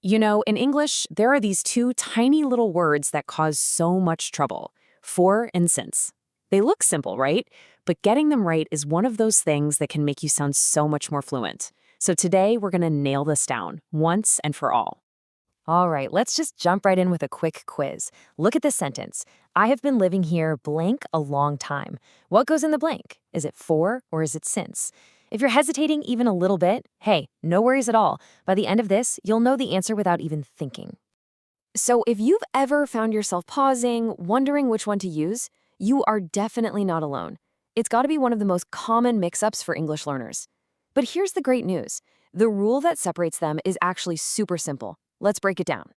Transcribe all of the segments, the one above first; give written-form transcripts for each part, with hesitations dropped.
You know, in English, there are these two tiny little words that cause so much trouble: for and since. They look simple, right? But getting them right is one of those things that can make you sound so much more fluent. So today, we're going to nail this down once and for all. All right, let's just jump right in with a quick quiz. Look at this sentence. I have been living here blank a long time. What goes in the blank? Is it for or is it since? If you're hesitating even a little bit, hey, no worries at all. By the end of this, you'll know the answer without even thinking. So if you've ever found yourself pausing, wondering which one to use, you are definitely not alone. It's got to be one of the most common mix-ups for English learners. But here's the great news. The rule that separates them is actually super simple. Let's break it down.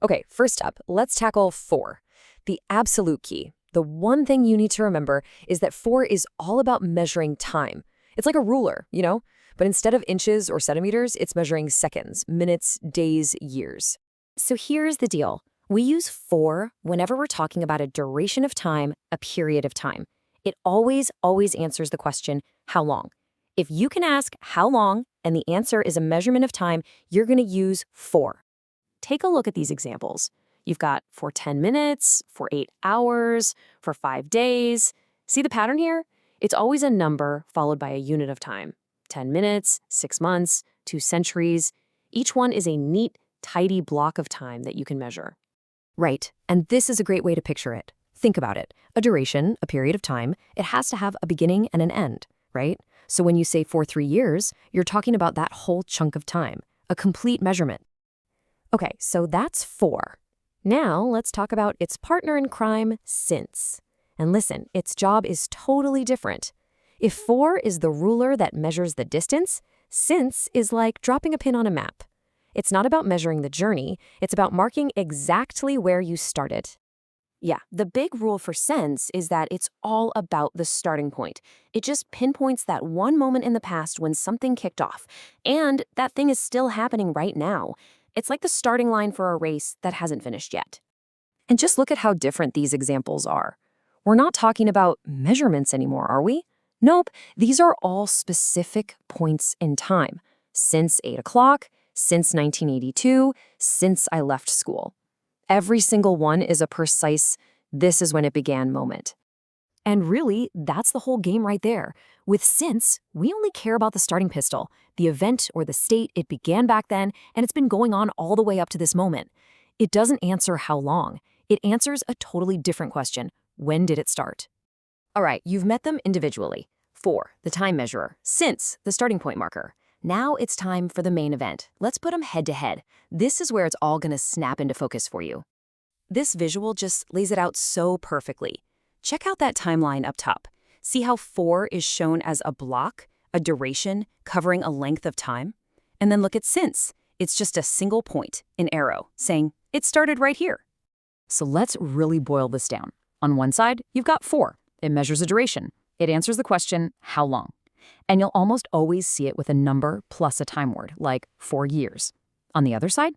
Okay, first up, let's tackle for. The absolute key. The one thing you need to remember is that for is all about measuring time. It's like a ruler, you know? But instead of inches or centimeters, it's measuring seconds, minutes, days, years. So here's the deal. We use for whenever we're talking about a duration of time, a period of time. It always answers the question, how long? If you can ask how long and the answer is a measurement of time, you're going to use for. Take a look at these examples. You've got for 10 minutes, for 8 hours, for 5 days. See the pattern here? It's always a number followed by a unit of time. 10 minutes, 6 months, 2 centuries. Each one is a neat, tidy block of time that you can measure. Right, and this is a great way to picture it. Think about it. A duration, a period of time, it has to have a beginning and an end, right? So when you say for 3 years, you're talking about that whole chunk of time, a complete measurement. Okay, so that's for. Now let's talk about its partner in crime, since. And listen, its job is totally different. If for is the ruler that measures the distance, since is like dropping a pin on a map. It's not about measuring the journey, it's about marking exactly where you started. Yeah, the big rule for since is that it's all about the starting point. It just pinpoints that one moment in the past when something kicked off, and that thing is still happening right now. It's like the starting line for a race that hasn't finished yet. And just look at how different these examples are. We're not talking about measurements anymore, are we? Nope, these are all specific points in time. Since 8 o'clock, since 1982, since I left school. Every single one is a precise, this is when it began moment. And really, that's the whole game right there. With since, we only care about the starting pistol, the event or the state it began back then, and it's been going on all the way up to this moment. It doesn't answer how long. It answers a totally different question. When did it start? All right, you've met them individually. For, the time measurer. Since, the starting point marker. Now it's time for the main event. Let's put them head to head. This is where it's all going to snap into focus for you. This visual just lays it out so perfectly. Check out that timeline up top. See how for is shown as a block, a duration, covering a length of time? And then look at since. It's just a single point, an arrow, saying, it started right here. So let's really boil this down. On one side, you've got for. It measures a duration. It answers the question, how long? And you'll almost always see it with a number plus a time word, like 4 years. On the other side,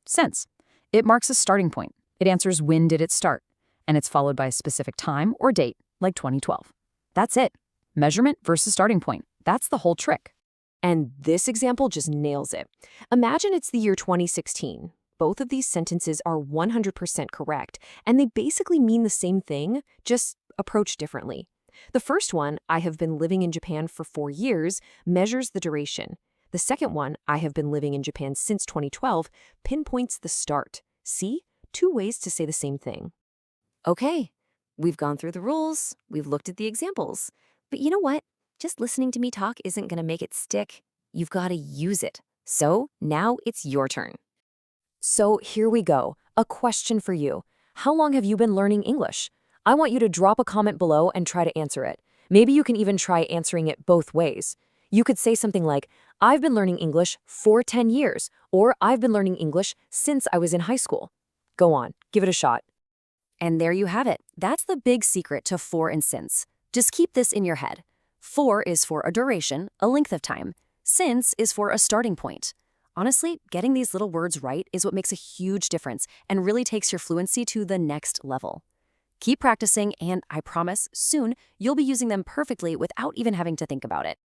since. It marks a starting point. It answers when did it start, and it's followed by a specific time or date, like 2012. That's it. Measurement versus starting point. That's the whole trick. And this example just nails it. Imagine it's the year 2016. Both of these sentences are 100% correct, and they basically mean the same thing, just approached differently. The first one, I have been living in Japan for 4 years, measures the duration. The second one, I have been living in Japan since 2012, pinpoints the start. See? 2 ways to say the same thing. Okay, we've gone through the rules, we've looked at the examples. But you know what? Just listening to me talk isn't going to make it stick. You've got to use it. So now it's your turn. So here we go. A question for you. How long have you been learning English? I want you to drop a comment below and try to answer it. Maybe you can even try answering it both ways. You could say something like, I've been learning English for 10 years, or I've been learning English since I was in high school. Go on, give it a shot. And there you have it. That's the big secret to for and since. Just keep this in your head. For is for a duration, a length of time. Since is for a starting point. Honestly, getting these little words right is what makes a huge difference and really takes your fluency to the next level. Keep practicing, and I promise, soon you'll be using them perfectly without even having to think about it.